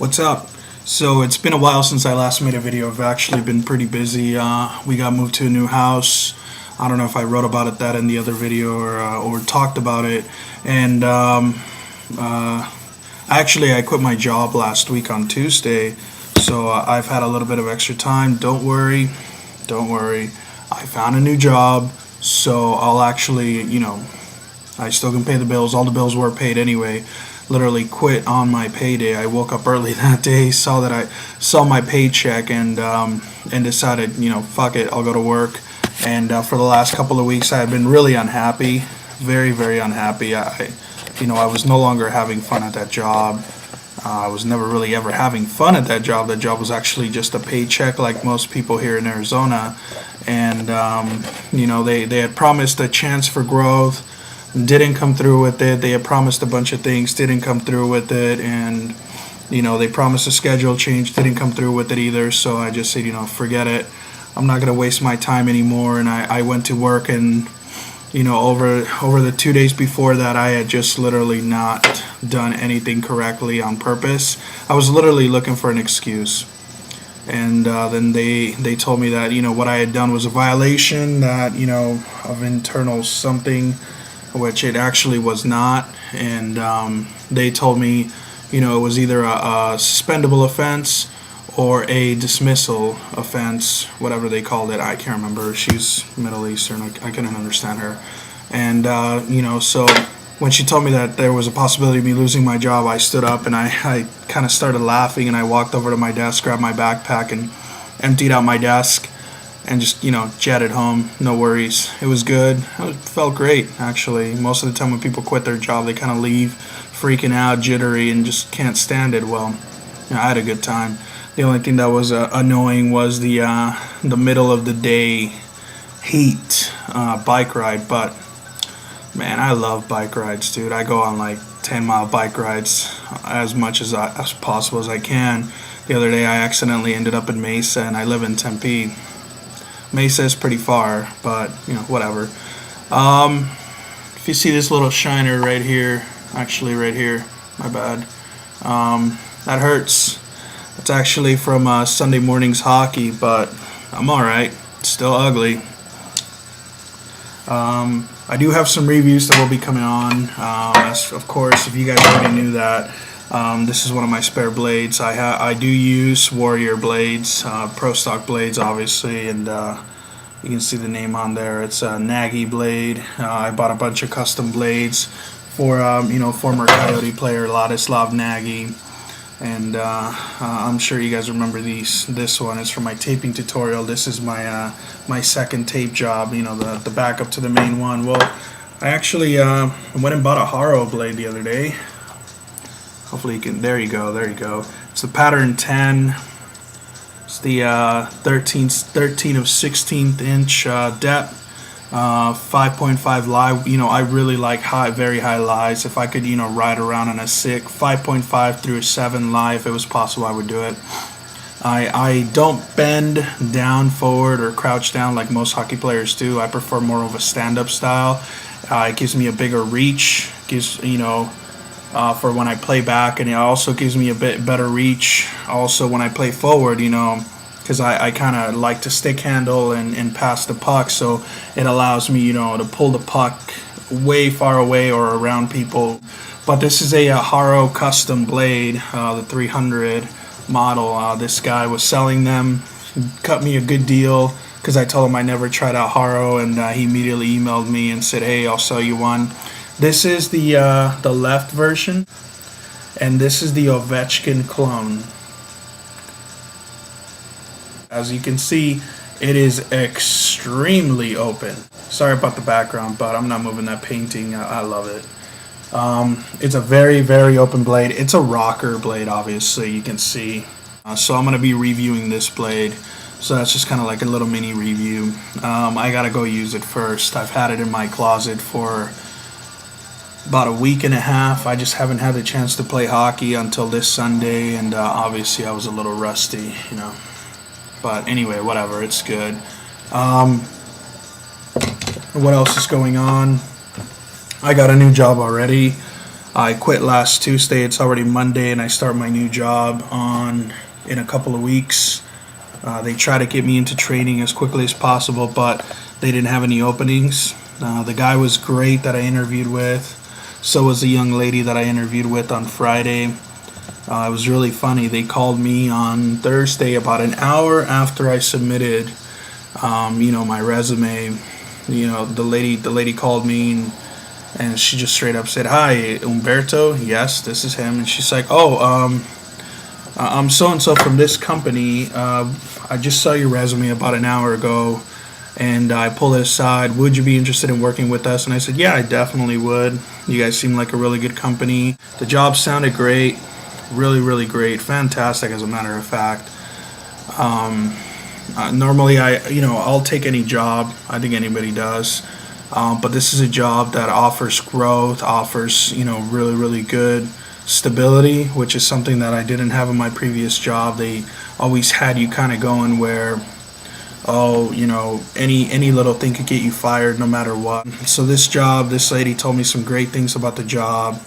What's up? So it's been a while since I last made a video. I've actually been pretty busy. We got moved to a new house. I don't know if I wrote about that in the other video or talked about it. And actually, I quit my job last week on Tuesday, so I've had a little bit of extra time. Don't worry, don't worry. I found a new job, so I'll actually, I still can pay the bills. All the bills were paid anyway. Literally quit on my payday. I woke up early that day, saw that I saw my paycheck, and decided, fuck it, I'll go to work. And for the last couple of weeks, I have been really unhappy, very, very unhappy. I was no longer having fun at that job. I was never really ever having fun at that job. That job was actually just a paycheck, like most people here in Arizona. And they had promised a chance for growth. Didn't come through with it. They had promised a bunch of things, didn't come through with it, and they promised a schedule change, didn't come through with it either. So I just said, forget it. I'm not gonna waste my time anymore. And I went to work, and over the 2 days before that, I had just literally not done anything correctly on purpose. I was literally looking for an excuse. And then they told me that what I had done was a violation, that of internal something, which it actually was not. And they told me it was either a suspendable offense or a dismissal offense, whatever they called it. I can't remember. She's Middle Eastern. I couldn't understand her. And so when she told me that there was a possibility of me losing my job, I stood up and I kind of started laughing, and I walked over to my desk, grabbed my backpack, and emptied out my desk, and just jetted home. No worries. It was good. It felt great, actually. Most of the time when people quit their job, they kind of leave freaking out, jittery, and just can't stand it. Well, I had a good time. The only thing that was annoying was the middle of the day heat bike ride. But man, I love bike rides, dude. I go on like 10-mile bike rides as much as possible as I can. The other day I accidentally ended up in Mesa, and I live in Tempe. Mesa is pretty far, but whatever. If you see this little shiner right here, actually right here, my bad, that hurts. It's actually from Sunday morning's hockey, but I'm alright. It's still ugly. I do have some reviews that will be coming on. Of course, if you guys already knew that, this is one of my spare blades. I do use Warrior blades, Pro Stock blades, obviously, and you can see the name on there. It's a Nagy blade. I bought a bunch of custom blades for former Coyote player Ladislav Nagy, and I'm sure you guys remember these. This one is from my taping tutorial. This is my second tape job. The backup to the main one. Well, I actually went and bought a Haro blade the other day. Hopefully you can. There you go. There you go. It's the pattern 10. It's the 13 of 16th inch depth. 5.5 lie. I really like very high lies. If I could ride around on a sick 5.5 through a 7 lie, if it was possible, I would do it. I don't bend down forward or crouch down like most hockey players do. I prefer more of a stand-up style. It gives me a bigger reach, gives for when I play back, and it also gives me a bit better reach also when I play forward, because I kind of like to stick handle and pass the puck, so it allows me to pull the puck way far away or around people. But this is a Haro custom blade, the 300 model. This guy was selling them, cut me a good deal because I told him I never tried out Haro, and he immediately emailed me and said, hey, I'll sell you one. This is the left version, and this is the Ovechkin clone. As you can see, it is extremely open. Sorry about the background, but I'm not moving that painting. I love it. It's a very, very open blade. It's a rocker blade, obviously, you can see. So I'm going to be reviewing this blade. So that's just kind of like a little mini review. I got to go use it first. I've had it in my closet for about a week and a half. I just haven't had the chance to play hockey until this Sunday, and obviously I was a little rusty, But anyway, whatever, it's good. What else is going on? I got a new job already. I quit last Tuesday. It's already Monday, and I start my new job in a couple of weeks. They try to get me into training as quickly as possible, but they didn't have any openings. The guy was great that I interviewed with. So was the young lady that I interviewed with on Friday. It was really funny. They called me on Thursday about an hour after I submitted, my resume. The lady called me and she just straight up said, "Hi, Humberto." Yes, this is him. And she's like, "Oh, I'm so and so from this company. I just saw your resume about an hour ago, and I pulled it aside. Would you be interested in working with us?" And I said, "Yeah, I definitely would. You guys seem like a really good company. The job sounded great, really, really great, fantastic, as a matter of fact." Normally, I'll take any job. I think anybody does. But this is a job that offers growth, offers, really, really good stability, which is something that I didn't have in my previous job. They always had you kind of going where, oh, any little thing could get you fired no matter what. So this lady told me some great things about the job.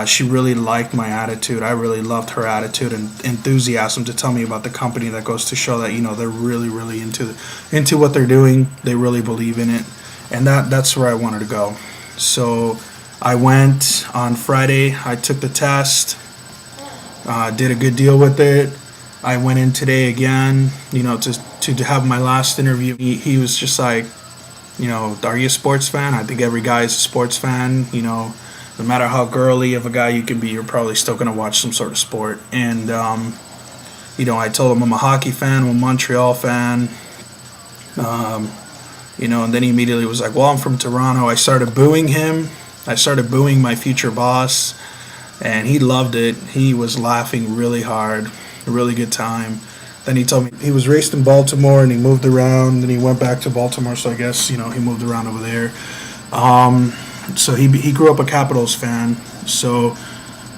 She really liked my attitude. I really loved her attitude and enthusiasm to tell me about the company. That goes to show that they're really, really into what they're doing. They really believe in it, and that's where I wanted to go. So I went on Friday. I took the test, did a good deal with it. I went in today again, to have my last interview. He was just like, "Are you a sports fan?" I think every guy is a sports fan. No matter how girly of a guy you can be, you're probably still going to watch some sort of sport. And, I told him I'm a hockey fan, I'm a Montreal fan. And then he immediately was like, "Well, I'm from Toronto." I started booing him. I started booing my future boss, and he loved it. He was laughing really hard, a really good time. Then he told me he was raised in Baltimore and he moved around, and he went back to Baltimore, so I guess, he moved around over there. So he grew up a Capitals fan. So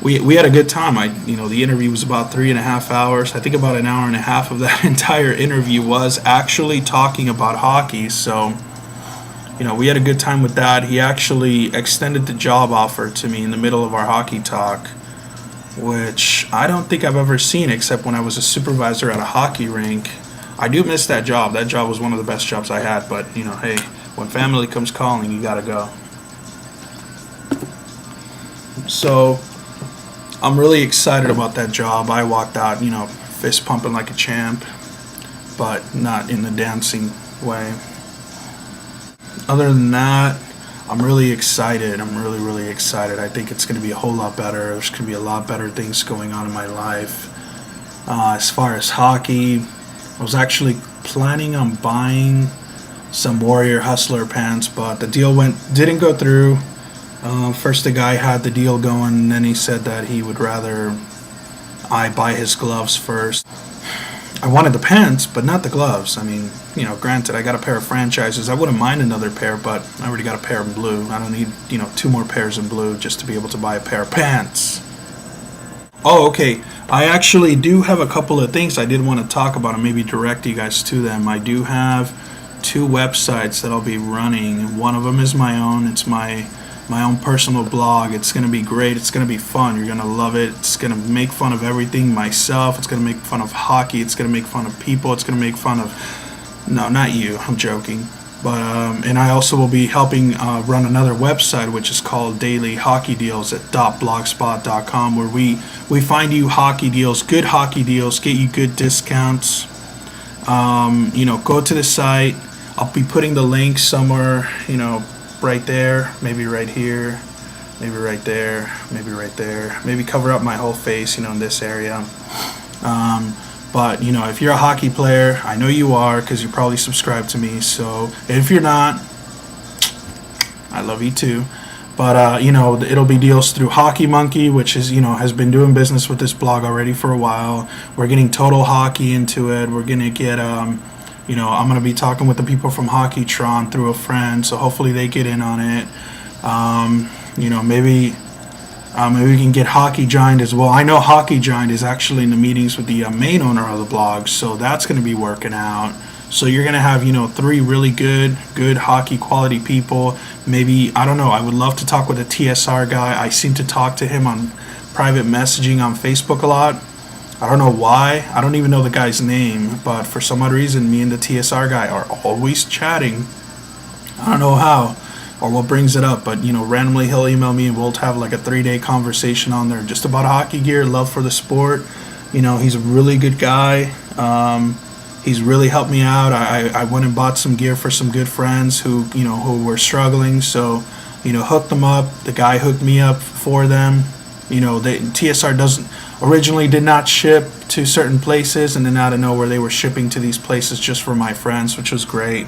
we had a good time. The interview was about 3.5 hours. I think about an hour and a half of that entire interview was actually talking about hockey. So we had a good time with that. He actually extended the job offer to me in the middle of our hockey talk, which I don't think I've ever seen except when I was a supervisor at a hockey rink. I do miss that job. That job was one of the best jobs I had. But hey, when family comes calling, you gotta go. So I'm really excited about that job. I walked out, fist pumping like a champ, but not in the dancing way. Other than that, I'm really excited. I'm really, really excited. I think it's going to be a whole lot better. There's going to be a lot better things going on in my life. As far as hockey, I was actually planning on buying some Warrior Hustler pants, but the deal didn't go through. First, the guy had the deal going, and then he said that he would rather I buy his gloves first. I wanted the pants, but not the gloves. I mean, granted, I got a pair of franchises. I wouldn't mind another pair, but I already got a pair in blue. I don't need, 2 more pairs in blue just to be able to buy a pair of pants. Oh, okay. I actually do have a couple of things I did want to talk about and maybe direct you guys to them. I do have 2 websites that I'll be running. One of them is my own. It's my own personal blog. It's going to be great. It's going to be fun. You're going to love it. It's going to make fun of everything myself. It's going to make fun of hockey. It's going to make fun of people. It's going to make fun of... No, not you. I'm joking. But and I also will be helping run another website, which is called Daily Hockey Deals at .blogspot.com, where we find you hockey deals, good hockey deals, get you good discounts. Go to the site. I'll be putting the link somewhere, right there, maybe right here, maybe right there, maybe right there, maybe cover up my whole face, in this area. But if you're a hockey player, I know you are because you probably subscribe to me. So if you're not, I love you too. But it'll be deals through Hockey Monkey, which is has been doing business with this blog already for a while. We're getting Total Hockey into it. We're gonna get I'm going to be talking with the people from Hockeytron through a friend, so hopefully they get in on it. Maybe we can get Hockey Giant as well. I know Hockey Giant is actually in the meetings with the main owner of the blog, so that's going to be working out. So you're gonna have, three really good hockey quality people. Maybe, I don't know. I would love to talk with a TSR guy. I seem to talk to him on private messaging on Facebook a lot. I don't know why. I don't even know the guy's name, but for some odd reason, me and the TSR guy are always chatting. I don't know how or what brings it up, but randomly he'll email me and we'll have like a 3 day conversation on there just about hockey gear, love for the sport. He's a really good guy. He's really helped me out. I went and bought some gear for some good friends who were struggling. So, hooked them up. The guy hooked me up for them. TSR doesn't originally did not ship to certain places, and then out of nowhere they were shipping to these places just for my friends, which was great.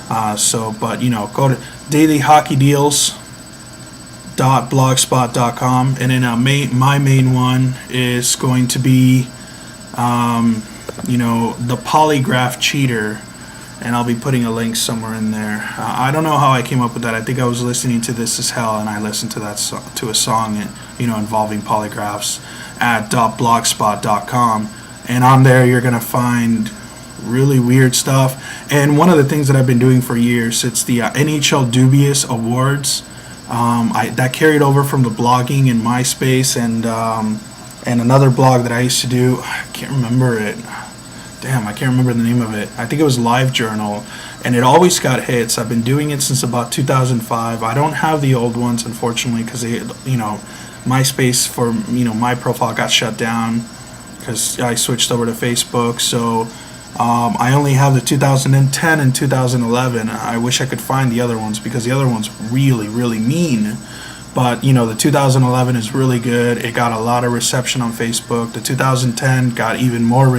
But go to dailyhockeydeals.blogspot.com, and then my main one is going to be the polygraph cheater, and I'll be putting a link somewhere in there. I don't know how I came up with that. I think I was listening to This Is Hell, and I listened to that to a song, involving polygraphs at .blogspot.com, and on there you're gonna find really weird stuff. And one of the things that I've been doing for years, it's the NHL Dubious Awards. That carried over from the blogging in MySpace and another blog that I used to do. I can't remember it. Damn, I can't remember the name of it. I think it was LiveJournal, and it always got hits. I've been doing it since about 2005. I don't have the old ones, unfortunately, because MySpace for my profile got shut down because I switched over to Facebook. So I only have the 2010 and 2011. I wish I could find the other ones because the other ones really, really mean. But the 2011 is really good. It got a lot of reception on Facebook. The 2010 got even more,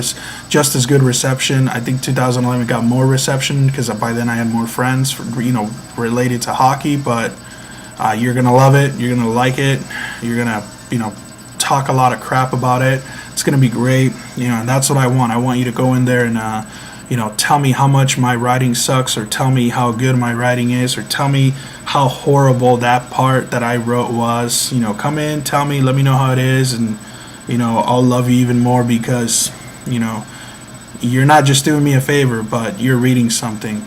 just as good reception. I think 2011 got more reception because by then I had more friends, related to hockey. But you're gonna love it. You're gonna like it. You're gonna, talk a lot of crap about it. It's gonna be great. And that's what I want. I want you to go in there and tell me how much my writing sucks, or tell me how good my writing is, or tell me how horrible that part that I wrote was. Come in, tell me, let me know how it is, and I'll love you even more because you're not just doing me a favor, but you're reading something,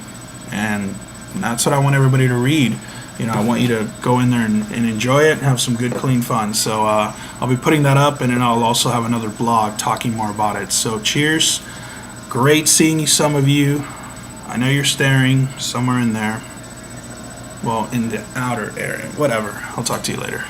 and that's what I want everybody to read. I want you to go in there and enjoy it and have some good, clean fun. So I'll be putting that up, and then I'll also have another blog talking more about it. So cheers. Great seeing some of you. I know you're staring somewhere in there. Well, in the outer area. Whatever. I'll talk to you later.